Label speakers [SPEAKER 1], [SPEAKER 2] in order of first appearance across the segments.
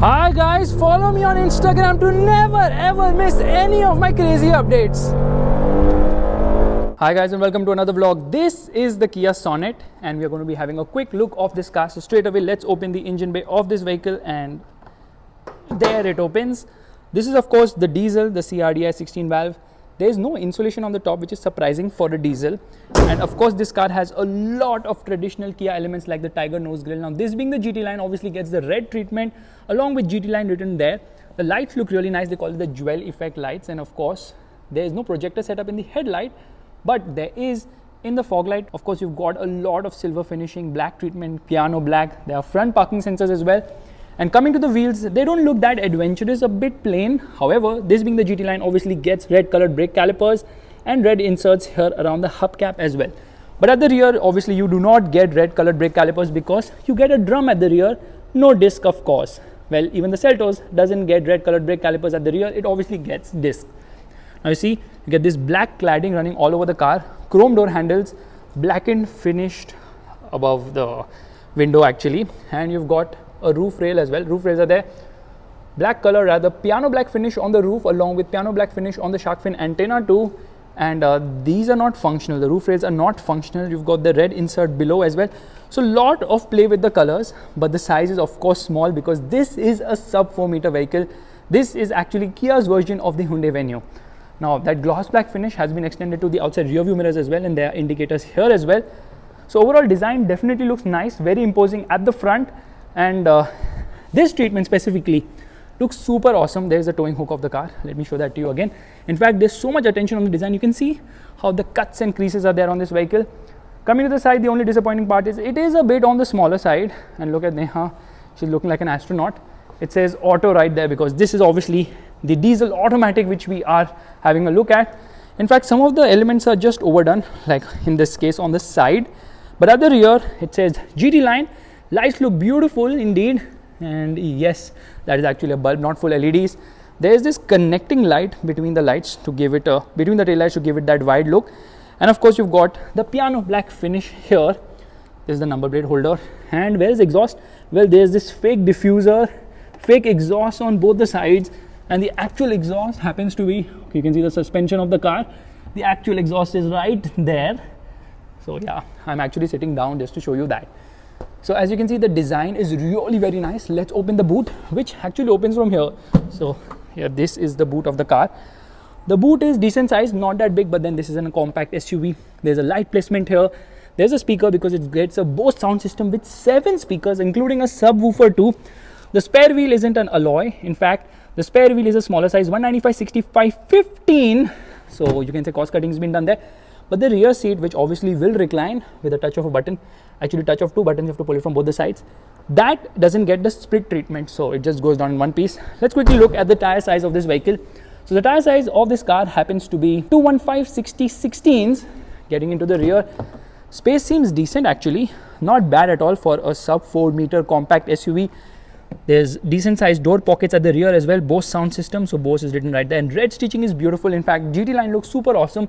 [SPEAKER 1] Hi guys, follow me on Instagram to never ever miss any of my crazy updates. Hi guys and welcome to another vlog. This is the Kia Sonet and we are going to be having a quick look of this car. So straight away let's open the engine bay of this vehicle and there it opens. This is of course the diesel, the CRDI 16 valve. There is no insulation on the top, which is surprising for a diesel. And of course this car has a lot of traditional Kia elements like the tiger nose grille. Now this being the GT line obviously gets the red treatment along with GT line written there. The lights look really nice. They call it the jewel effect lights, and of course there is no projector setup in the headlight, but there is in the fog light. Of course you've got a lot of silver finishing, black treatment, piano black. There are front parking sensors as well. And coming to the wheels, they don't look that adventurous, a bit plain. However, this being the GT line obviously gets red colored brake calipers and red inserts here around the hubcap as well. But at the rear, obviously you do not get red colored brake calipers because you get a drum at the rear, no disc of course. Well, even the Seltos doesn't get red colored brake calipers at the rear, it obviously gets disc. Now you see, you get this black cladding running all over the car, chrome door handles, blackened finished above the window actually, and you've got a roof rail as well. Roof rails are there, black color, rather piano black finish on the roof along with piano black finish on the shark fin antenna too. And these are not functional, the roof rails are not functional. You've got the red insert below as well. So lot of play with the colors, but the size is of course small because this is a sub 4 meter vehicle. This is actually Kia's version of the Hyundai Venue. Now that gloss black finish has been extended to the outside rear view mirrors as well, and there are indicators here as well. So overall design definitely looks nice, very imposing at the front. And this treatment specifically looks super awesome. There's the towing hook of the car. Let me show that to you again. In fact, there's so much attention on the design. You can see how the cuts and creases are there on this vehicle. Coming to the side, the only disappointing part is it is a bit on the smaller side. And look at Neha, she's looking like an astronaut. It says auto right there because this is obviously the diesel automatic which we are having a look at. In fact, some of the elements are just overdone, like in this case on the side. But at the rear, it says GT line. Lights look beautiful indeed, and yes, that is actually a bulb, not full LEDs. There is this connecting light between the lights to give it between the tail lights to give it that wide look. And of course you've got the piano black finish here. This is the number plate holder. And where is exhaust? Well, there's this fake diffuser, fake exhaust on both the sides, and the actual exhaust happens to be, you can see the suspension of the car. The actual exhaust is right there. So yeah, I'm actually sitting down just to show you that. So as you can see, the design is really very nice. Let's open the boot, which actually opens from here. So here, this is the boot of the car. The boot is decent size, not that big, but then this is a compact SUV. There's a light placement here. There's a speaker because it gets a Bose sound system with 7 speakers, including a subwoofer too. The spare wheel isn't an alloy. In fact, the spare wheel is a smaller size, 195/65/15. So you can say cost cutting has been done there. But the rear seat, which obviously will recline with a touch of a button, actually touch of 2 buttons, you have to pull it from both the sides. That doesn't get the split treatment, so it just goes down in one piece. Let's quickly look at the tire size of this vehicle. So the tire size of this car happens to be 215/60/16s. Getting into the rear, space seems decent actually, not bad at all for a sub 4 meter compact SUV. There's decent sized door pockets at the rear as well. Bose sound system, so Bose is written right there, and red stitching is beautiful. In fact, GT line looks super awesome.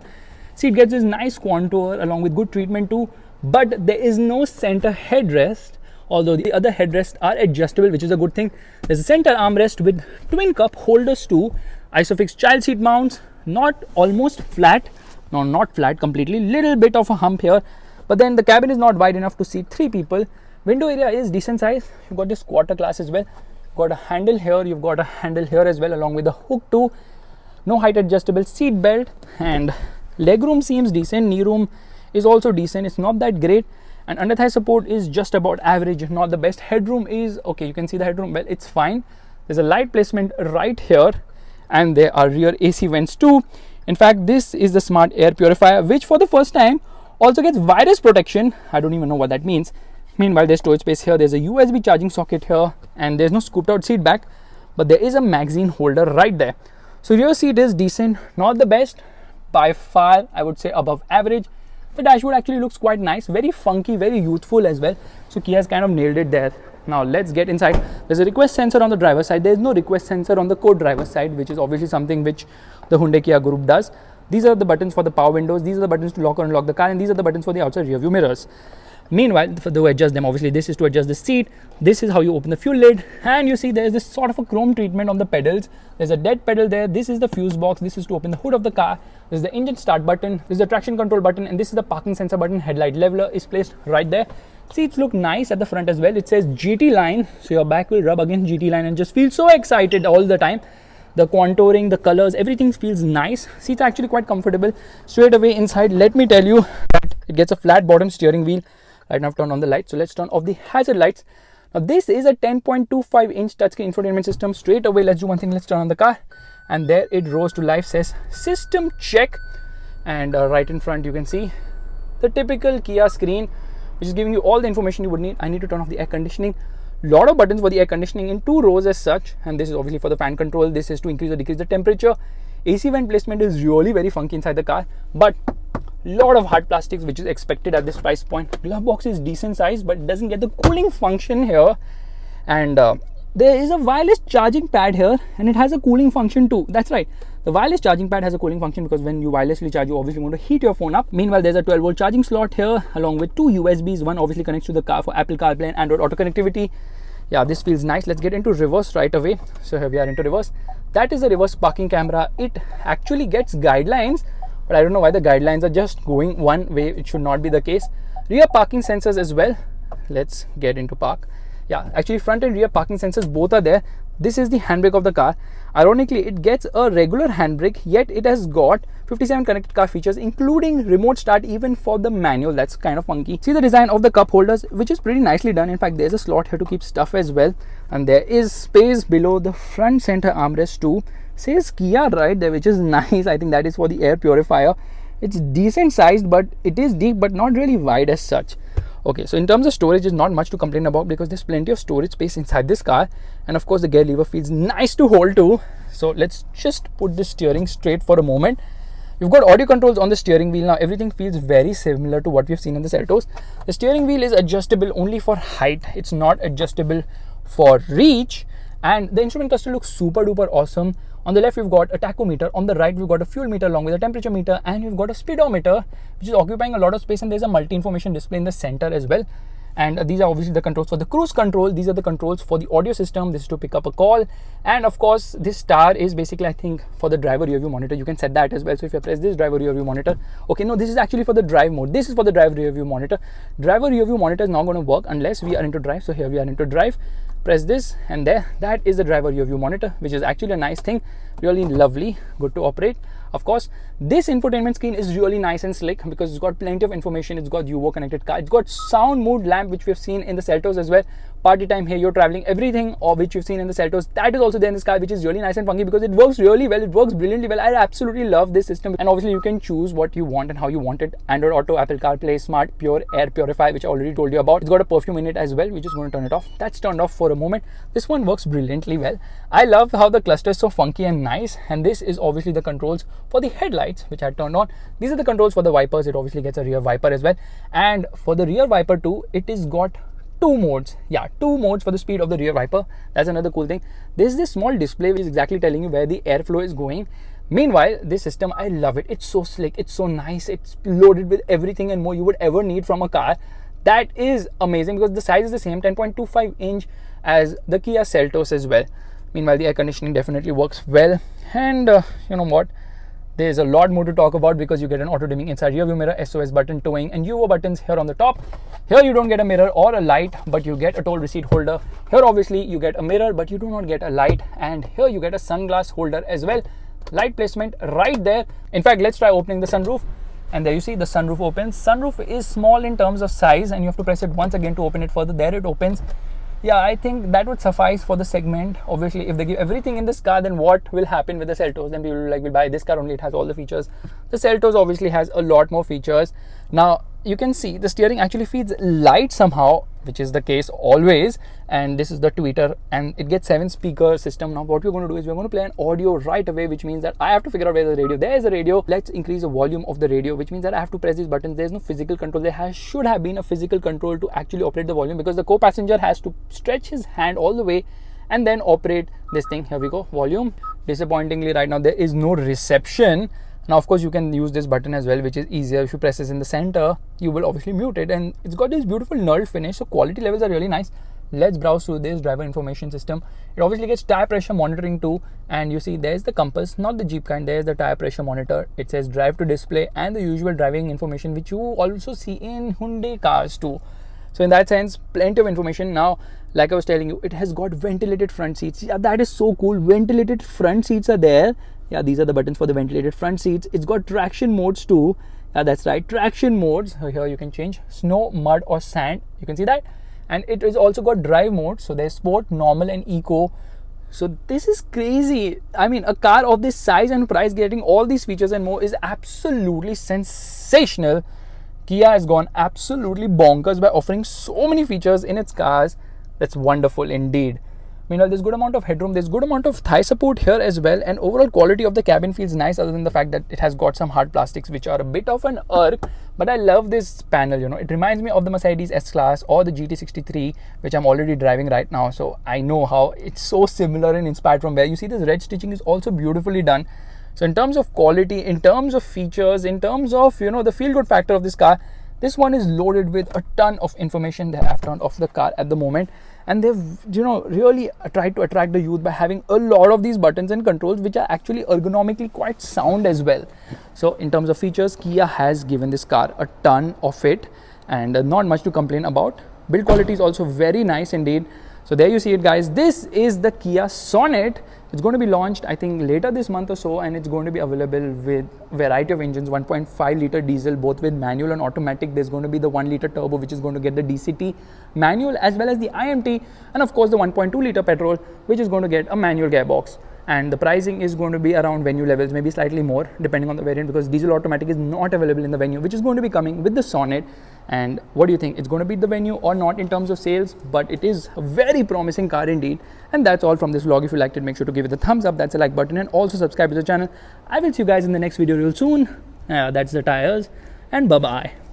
[SPEAKER 1] Seat gets this nice contour along with good treatment too, but there is no center headrest, although the other headrests are adjustable, which is a good thing. There's a center armrest with twin cup holders too, isofix child seat mounts, not almost flat, no, not flat completely, little bit of a hump here, but then the cabin is not wide enough to seat 3 people. Window area is decent size. You've got this quarter glass as well. You've got a handle here, you've got a handle here as well along with the hook too. No height adjustable seat belt, and legroom seems decent. Knee room is also decent. It's not that great, and under thigh support is just about average, not the best. Headroom is okay. You can see the headroom. Well, it's fine. There's a light placement right here, and there are rear AC vents too. In fact, this is the smart air purifier, which for the first time also gets virus protection. I don't even know what that means. Meanwhile, there's storage space here. There's a USB charging socket here, and there's no scooped out seat back, but there is a magazine holder right there. So rear seat is decent, not the best. By far, I would say above average. The dashboard actually looks quite nice, very funky, very youthful as well. So Kia has kind of nailed it there. Now let's get inside. There's a request sensor on the driver's side. There's no request sensor on the co-driver's side, which is obviously something which the Hyundai Kia group does. These are the buttons for the power windows. These are the buttons to lock or unlock the car, and these are the buttons for the outside rear view mirrors. Meanwhile, to adjust them, obviously this is to adjust the seat, this is how you open the fuel lid, and you see there's this sort of a chrome treatment on the pedals. There's a dead pedal there, this is the fuse box, this is to open the hood of the car, this is the engine start button, this is the traction control button, and this is the parking sensor button. Headlight leveler is placed right there. Seats look nice at the front as well. It says GT Line, so your back will rub against GT Line and just feel so excited all the time. The contouring, the colors, everything feels nice. Seats are actually quite comfortable. Straight away inside, let me tell you that it gets a flat bottom steering wheel. Right now I've turned on the lights, so let's turn off the hazard lights. Now this is a 10.25 inch touchscreen infotainment system. Straight away, let's do one thing, let's turn on the car. And there it rose to life, says system check. And right in front you can see the typical Kia screen, which is giving you all the information you would need. I need to turn off the air conditioning. Lot of buttons for the air conditioning in 2 rows as such, and this is obviously for the fan control. This is to increase or decrease the temperature. AC vent placement is really very funky inside the car, but lot of hard plastics, which is expected at this price point. Glove box is decent size, but it doesn't get the cooling function here. And there is a wireless charging pad here, and it has a cooling function too. That's right, the wireless charging pad has a cooling function because when you wirelessly charge, you obviously want to heat your phone up. Meanwhile, there's a 12-volt charging slot here along with 2 USBs. One obviously connects to the car for Apple CarPlay and Android Auto connectivity. Yeah, this feels nice. Let's get into reverse right away. So here we are into reverse. That is the reverse parking camera. It actually gets guidelines, but I don't know why the guidelines are just going one way. It should not be the case. Rear parking sensors as well. Let's get into park. Yeah, actually front and rear parking sensors both are there. This is the handbrake of the car. Ironically, it gets a regular handbrake, yet it has got 57 connected car features, including remote start even for the manual. That's kind of funky. See the design of the cup holders, which is pretty nicely done. In fact, there's a slot here to keep stuff as well, and there is space below the front center armrest too. Says Kia right there, which is nice. I think that is for the air purifier. It's decent sized, but it is deep but not really wide as such. Okay, so in terms of storage, there's not much to complain about because there's plenty of storage space inside this car, and of course the gear lever feels nice to hold too. So let's just put the steering straight for a moment. You've got audio controls on the steering wheel. Now everything feels very similar to what we've seen in the Seltos. The steering wheel is adjustable only for height, it's not adjustable for reach, and the instrument cluster looks super duper awesome. On the left, we've got a tachometer. On the right, we've got a fuel meter along with a temperature meter, and we've got a speedometer, which is occupying a lot of space, and there's a multi-information display in the center as well. And these are obviously the controls for the cruise control. These are the controls for the audio system. This is to pick up a call. And of course, this star is basically, I think, for the driver rear view monitor. You can set that as well. So if you press this driver rear view monitor, okay, no, this is actually for the drive mode. This is for the driver rear view monitor. Driver rear view monitor is not going to work unless we are into drive. So here we are into drive. Press this, and there, that is the driver rear view monitor, which is actually a nice thing. Really lovely, good to operate. Of course, this infotainment screen is really nice and slick because it's got plenty of information. It's got UO connected car. It's got sound mood lamp, which we've seen in the Seltos as well. Party time, here you're traveling, everything of which you've seen in the Seltos, that is also there in this car, which is really nice and funky because it works really well. It works brilliantly well. I absolutely love this system, and obviously you can choose what you want and how you want it. Android Auto, Apple CarPlay, Smart, Pure, Air Purify, which I already told you about. It's got a perfume in it as well. We're just going to turn it off. That's turned off for a moment. This one works brilliantly well. I love how the cluster is so funky and nice, and this is obviously the controls for the headlights, which I turned on. These are the controls for the wipers. It obviously gets a rear wiper as well, and for the rear wiper too, it is got 2 modes. Yeah, 2 modes for the speed of the rear wiper. That's another cool thing. There's this small display which is exactly telling you where the airflow is going. Meanwhile, this system, I love it. It's so slick, it's so nice, it's loaded with everything and more you would ever need from a car. That is amazing because the size is the same, 10.25 inch as the Kia Seltos as well. Meanwhile, the air conditioning definitely works well, and you know what, there's a lot more to talk about because you get an auto dimming inside rear view mirror, SOS button, towing, and UO buttons here on the top. Here you don't get a mirror or a light, but you get a toll receipt holder. Here obviously you get a mirror, but you do not get a light, and here you get a sunglass holder as well. Light placement right there. In fact, let's try opening the sunroof, and there you see the sunroof opens. Sunroof is small in terms of size, and you have to press it once again to open it further. There it opens. Yeah, I think that would suffice for the segment. Obviously, if they give everything in this car, then what will happen with the Seltos? Then people will like, will buy this car only, it has all the features. The Seltos obviously has a lot more features. Now, you can see the steering actually feeds light somehow, which is the case always. And this is the tweeter, and it gets 7 speaker system. Now, what we're going to do is we're going to play an audio right away, which means that I have to figure out where the radio. There is a radio. Let's increase the volume of the radio, which means that I have to press these buttons. There's no physical control. There should have been a physical control to actually operate the volume because the co-passenger has to stretch his hand all the way and then operate this thing. Here we go, volume. Disappointingly, right now there is no reception. Now of course you can use this button as well, which is easier. If you press this in the center, you will obviously mute it, and it's got this beautiful knurled finish, so quality levels are really nice. Let's browse through this driver information system. It obviously gets tire pressure monitoring too, and you see there's the compass, not the Jeep kind, there's the tire pressure monitor. It says drive to display and the usual driving information which you also see in Hyundai cars too. So in that sense, plenty of information. Now, like I was telling you, it has got ventilated front seats. Yeah, that is so cool. Ventilated front seats are there. Yeah, these are the buttons for the ventilated front seats. It's got traction modes too. Yeah, that's right, traction modes. So here you can change snow, mud or sand. You can see that. And it is also got drive mode. So there's sport, normal and eco. So this is crazy. I mean, a car of this size and price getting all these features and more is absolutely sensational. Kia has gone absolutely bonkers by offering so many features in its cars. That's wonderful indeed. Meanwhile, there's good amount of headroom, there's good amount of thigh support here as well, and overall quality of the cabin feels nice, other than the fact that it has got some hard plastics which are a bit of an irk. But I love this panel, you know, it reminds me of the Mercedes S-Class or the GT63, which I'm already driving right now, so I know how it's so similar and inspired from where. You see this red stitching is also beautifully done. So in terms of quality, in terms of features, in terms of, you know, the feel-good factor of this car, this one is loaded with a ton of information they have turned off the car at the moment. And they've, you know, really tried to attract the youth by having a lot of these buttons and controls which are actually ergonomically quite sound as well. So in terms of features, Kia has given this car a ton of it, and not much to complain about. Build quality is also very nice indeed. So there you see it, guys. This is the Kia Sonet. It's going to be launched, I think, later this month or so, and it's going to be available with variety of engines, 1.5 liter diesel, both with manual and automatic. There's going to be the 1 liter turbo, which is going to get the DCT manual, as well as the IMT, and of course the 1.2 liter petrol, which is going to get a manual gearbox. And the pricing is going to be around Venue levels, maybe slightly more depending on the variant, because diesel automatic is not available in the Venue, which is going to be coming with the Sonet. And what do you think? It's going to beat the Venue or not in terms of sales? But it is a very promising car indeed. And that's all from this vlog. If you liked it, make sure to give it a thumbs up. That's the like button, and also subscribe to the channel. I will see you guys in the next video real soon. That's the tires, and bye bye.